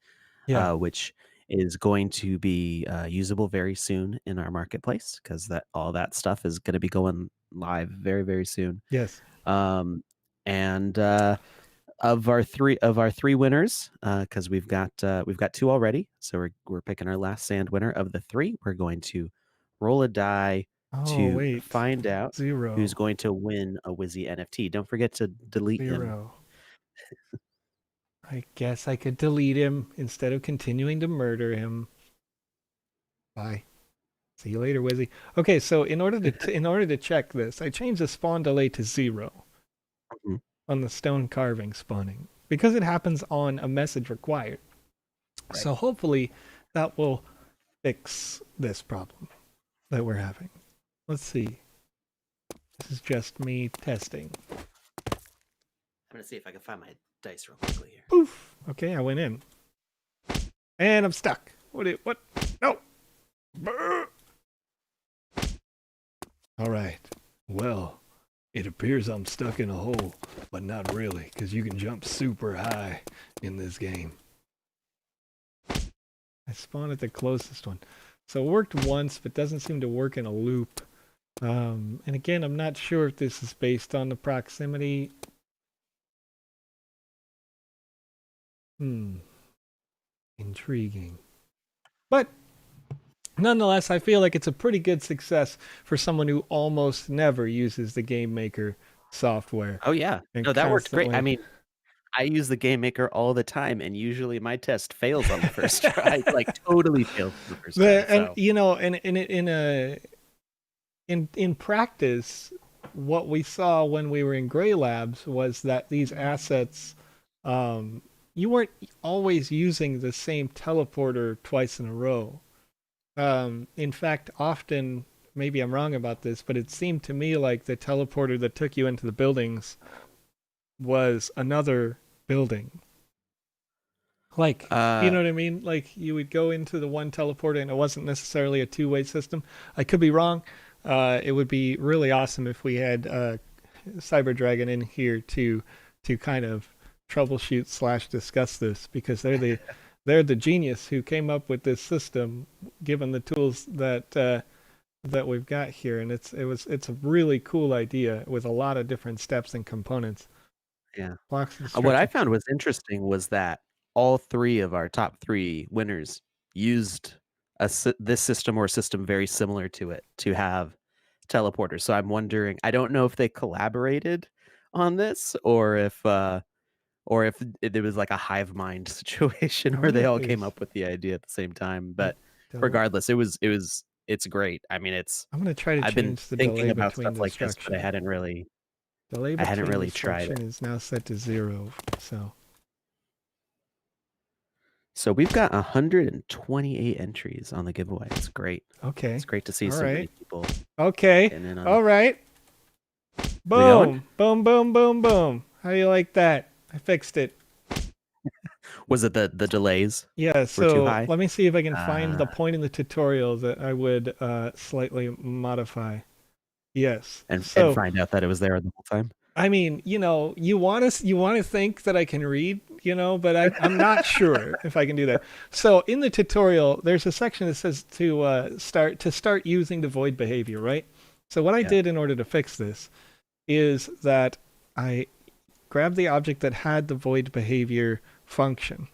Yeah. which is going to be usable very soon in our marketplace because all that stuff is going to be going live very, very soon. Yes. And of our three winners, because we've got two already, so we're picking our last sand winner of the three. We're going to roll a die Oh to wait. find out 0. who's going to win a Wizzy NFT. Don't forget to delete him. 0. I guess I could delete him instead of continuing to murder him. Bye. See you later, Wizzy. Okay, so in order to check this, I changed the spawn delay to 0 Mhm. on the stone carving spawning because it happens on a message required. Right. So hopefully that will fix this problem that we're having. Let's see. This is just me testing. I'm gonna see if I can find my dice real quickly here. Poof. Okay, I went in. And I'm stuck. What? No. Brr. All right. Well, it appears I'm stuck in a hole, but not really, because you can jump super high in this game. I spawned at the closest one. So it worked once, but doesn't seem to work in a loop. And again, I'm not sure if this is based on the proximity. Intriguing. But nonetheless, I feel like it's a pretty good success for someone who almost never uses the Game Maker software. Oh yeah, And no, that worked great. I constantly- mean, I use the game maker all the time, and usually my test fails on the first try, like, totally fails on the first try, And so you know, in practice, what we saw when we were in Gray Labs was that these assets, you weren't always using the same teleporter twice in a row. In fact, often, maybe I'm wrong about this, but it seemed to me like the teleporter that took you into the buildings was another building. Like, you uh, know what I mean? Like you would go into the one teleporter and it wasn't necessarily a two-way system. I could be wrong. It would be really awesome if we had Cyber Dragon in here to kind of troubleshoot slash discuss this because they're the genius who came up with this system, given the tools that we've got here, and it's a really cool idea with a lot of different steps and components. yeah. Blocks and What I structure. found was interesting was that all 3 of our top 3 winners used this system or a system very similar to it to have teleporters. So I'm wondering, I don't know if they collaborated on this or if it was like a hive mind situation I where wonder they if all came there's. up with the idea at the same time. A But del- regardless, it's great. I mean, I'm going to try to I've been change the thinking delay about between stuff like this, but destruction. Delay I hadn't between really tried destruction it. is now set to 0. So, So we've got 128 entries on the giveaway. It's great. okay. It's great to see All so many right. people Okay. getting in on it. All right. We going? Boom. Boom, boom, boom, boom. How do you like that? I fixed it. Was it the delays Yeah, were too so high? let me see if I can find Uh, the point in the tutorial that I would slightly modify. Yes. and So, find out that it was there the whole time. I mean, you want to think that I can read, but I'm not sure if I can do that. So in the tutorial, there's a section that says to start using the void behavior, right? So what I Yeah. did in order to fix this is that I grabbed the object that had the void behavior function.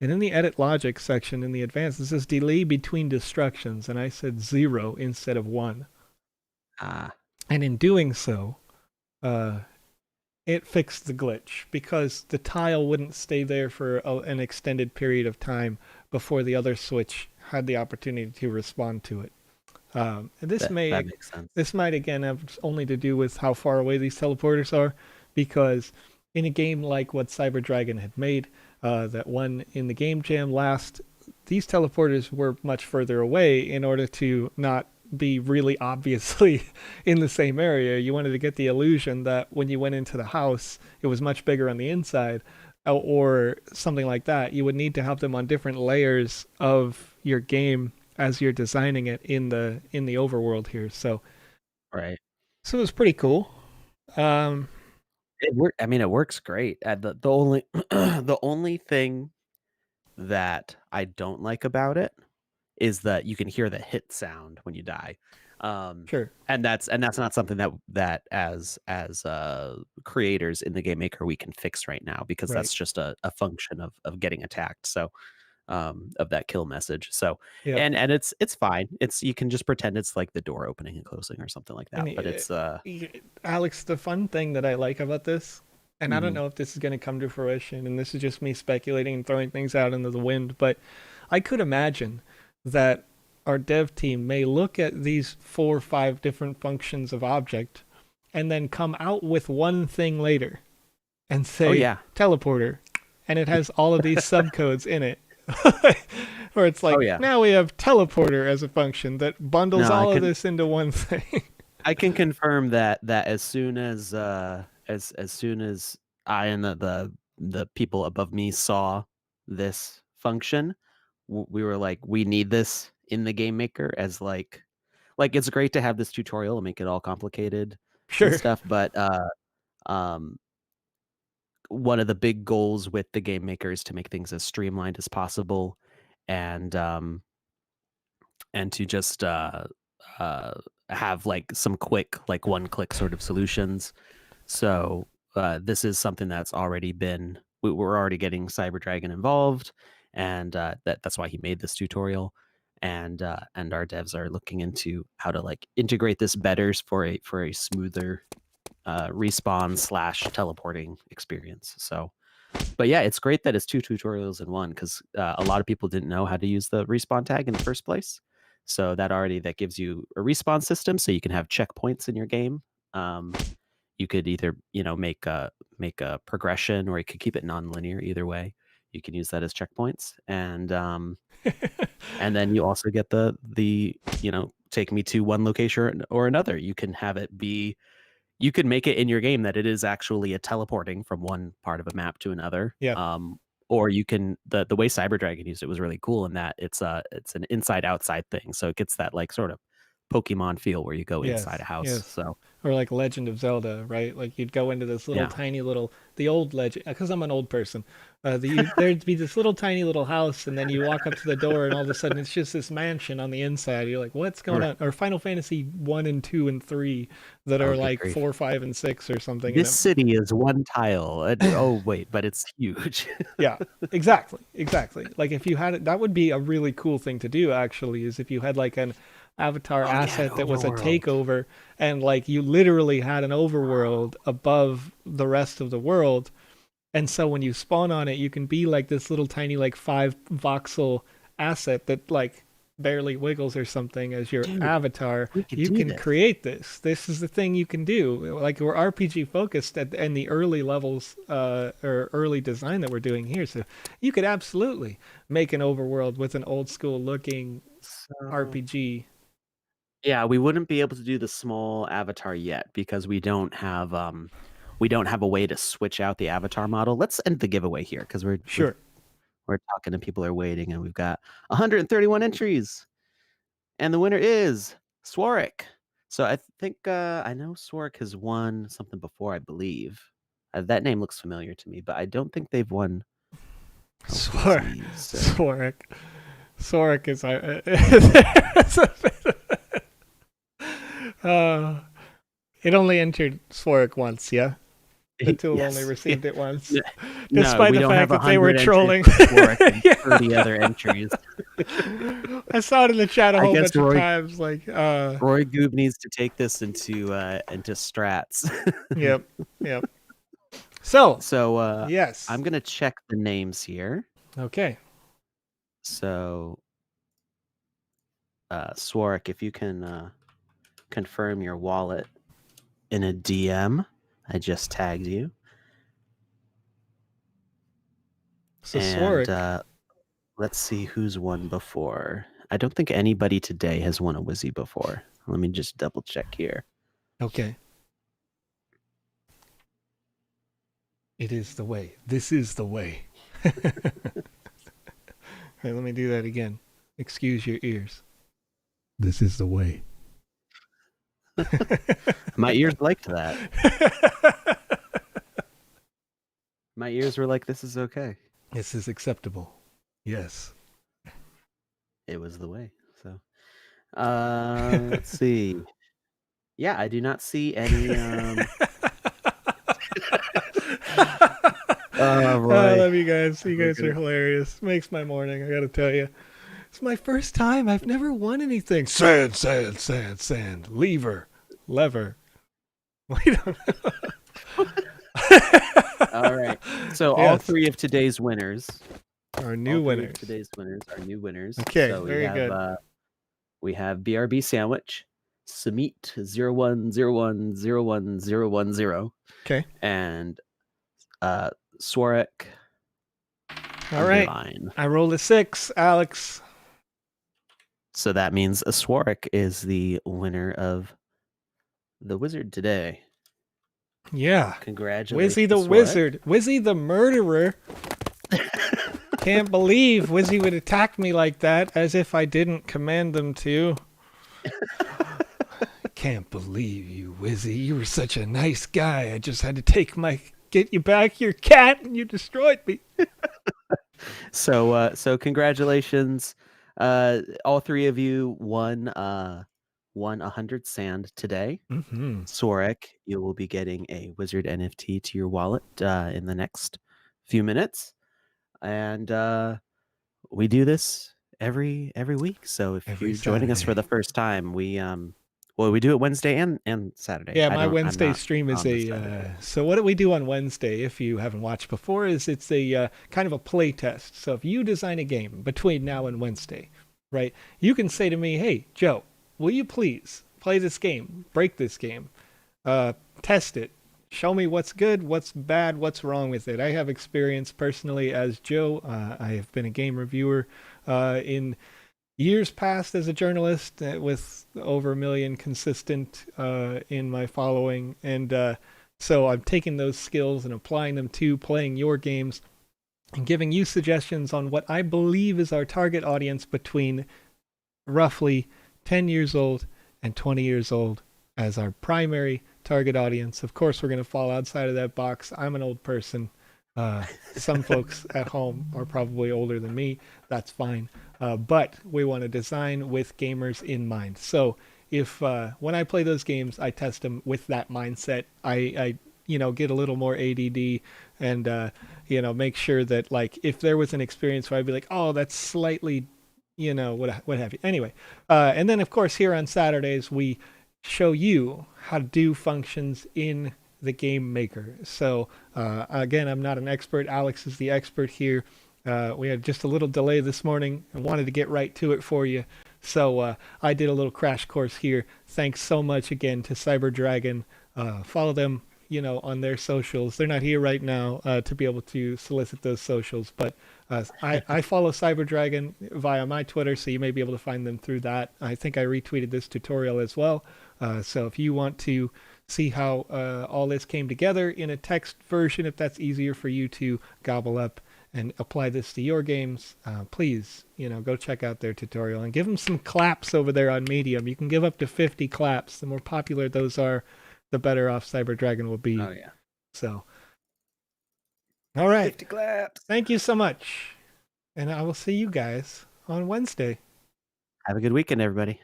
And in the edit logic section in the advanced, it says delay between destructions, and I said 0 instead of 1. Ah, And in doing so, uh, it fixed the glitch because the tile wouldn't stay there for an extended period of time before the other switch had the opportunity to respond to it. And that makes sense. this might again have only to do with how far away these teleporters are, because in a game like what Cyber Dragon had made, that one in the game jam last, these teleporters were much further away in order to not be really obviously in the same area. You wanted to get the illusion that when you went into the house, it was much bigger on the inside, or something like that. You would need to have them on different layers of your game as you're designing it in the overworld here. Right. So it was pretty cool. Um, I mean, it works great. The only the only thing that I don't like about it is that you can hear the hit sound when you die. sure, And that's not something that as creators in the game maker we can fix right now because right, that's just a function of getting attacked. So of that kill message. So yep. and it's fine. It's you can just pretend it's like the door opening and closing or something like that. And But it's Alex, the fun thing that I like about this, and I don't mhm. know if this is going to come to fruition, and this is just me speculating and throwing things out into the wind, but I could imagine that our dev team may look at these 4 or 5 different functions of object and then come out with one thing later and Oh say yeah. teleporter, and it has all of these subcodes in it. Where it's Oh like, yeah. now we have teleporter as a function that bundles No, all of this into one thing. I can confirm that as soon as soon as I and the people above me saw this function, we were like, we need this in the game maker as like it's great to have this tutorial and make it all complicated and Sure. stuff, but um one of the big goals with the game maker is to make things as streamlined as possible and to just uh have like some quick like one click sort of solutions. So this is something that's already been we're already getting Cyber Dragon involved, and that's why he made this tutorial. And our devs are looking into how to like integrate this better for a smoother respawn slash teleporting experience. So But yeah, it's great that it's 2 tutorials in one because a lot of people didn't know how to use the respawn tag in the first place. So that gives you a respawn system, so you can have checkpoints in your game. You could either make a progression, or you could keep it non-linear. Either way, you can use that as checkpoints, and then you also get the take me to one location or another. You can have it be you could make it in your game that it is actually a teleporting from one part of a map to another. Yeah. Or you can the way Cyber Dragon used it was really cool in that it's an inside outside thing, so it gets that like sort of Pokemon feel where you go inside a house. Yes. So Or like Legend of Zelda, right? Like you'd go into this little yeah, tiny little, the old Legend, because I'm an old person. There'd be this little tiny little house, and then you walk up to the door, and all of a sudden it's just this mansion on the inside. You're like, what's going on? Or Final Fantasy 1 and 2 and 3 that oh are good like grief. 4, 5, and 6 or something. This city is one tile. Oh wait, but it's huge. Yeah, exactly, exactly. Like if you had it, that would be a really cool thing to do. Actually, is if you had like an avatar asset that was a takeover, and like you literally had an overworld above the rest of the world, and so when you spawn on it, you can be like this little tiny like 5 voxel asset that like barely wiggles or something as your Dude, avatar. we could You do can this. create this. This is the thing you can do. Like we're RPG focused in the early levels or early design that we're doing here. So you could absolutely make an overworld with an old school looking RPG. Yeah, we wouldn't be able to do the small avatar yet because we don't have a way to switch out the avatar model. Let's end the giveaway here because Sure. we're talking and people are waiting, and we've got 131 entries, and the winner is Swarik. So I think I know Swarik has won something before, I believe. That name looks familiar to me, but I don't think they've won LPZs. So. Soric is it only entered Soric once, yeah? The tool Yes. only received it once. No, Despite the fact that they were trolling. Yeah. 30 other entries. I saw it in the chat a whole bunch Roy, of times. Like Roy Goob needs to take this into strats. Yep. So yes. I'm gonna check the names here. Okay. So Swarik, if you can confirm your wallet in a DM. I just tagged you. So Swarik. Let's see who's won before. I don't think anybody today has won a Wizzy before. Let me just double check here. Okay. It is the way. This is the way. Hey, let me do that again. Excuse your ears. This is the way. My ears liked that. My ears were like, this is okay. This is acceptable. Yes. It was the way. So let's see. Yeah, I do not see any I love you guys. You guys are hilarious. Makes my morning, I gotta tell you. It's my first time. I've never won anything. Sand. Lever. Wait a All right. So all three of today's winners are new winners. Okay, so very good. We have BRB Sandwich, Samit 010101010. Okay. And Swarik. All right. I rolled a 6, Alex. So that means Swarik is the winner of the Wizard today. Yeah. Congratulations. Wizzy the Swarik. Wizard. Wizzy the murderer. Can't believe Wizzy would attack me like that as if I didn't command them to. Can't believe you, Wizzy. You were such a nice guy. I just had to get you back your cat, and you destroyed me. So congratulations. All three of you won 100 sand today. Mm-hmm. Swarik, you will be getting a Wizard NFT to your wallet in the next few minutes. And we do this every week. So if you're joining us for the first time, we'll Well, we do it Wednesday and Saturday. Yeah, I my don't. I'm Wednesday not stream is on the a. Saturday. So what do we do on Wednesday? If you haven't watched before, is it's a kind of a play test. So if you design a game between now and Wednesday, right? You can say to me, "Hey, Joe, will you please play this game, break this game, test it, show me what's good, what's bad, what's wrong with it." I have experience personally as Joe. I have been a game reviewer in years past as a journalist with over a million consistent in my following. And so I'm taking those skills and applying them to playing your games and giving you suggestions on what I believe is our target audience between roughly 10 years old and 20 years old as our primary target audience. Of course, we're going to fall outside of that box. I'm an old person. Some folks at home are probably older than me. That's fine. But we want to design with gamers in mind. So if when I play those games, I test them with that mindset. I get a little more ADD and make sure that like if there was an experience where I'd be like, oh, that's slightly what have you. Anyway, and then of course here on Saturdays we show you how to do functions in the game maker. So again, I'm not an expert. Alex is the expert here. We had just a little delay this morning and wanted to get right to it for you. So I did a little crash course here. Thanks so much again to Cyber Dragon. Follow them, on their socials. They're not here right now to be able to solicit those socials, but I follow Cyber Dragon via my Twitter, so you may be able to find them through that. I think I retweeted this tutorial as well. So if you want to see how all this came together in a text version, if that's easier for you to gobble up and apply this to your games, please, go check out their tutorial and give them some claps over there on Medium. You can give up to 50 claps. The more popular those are, the better off Cyber Dragon will be. Oh yeah. So, all right. 50 claps. Thank you so much. And I will see you guys on Wednesday. Have a good weekend, everybody.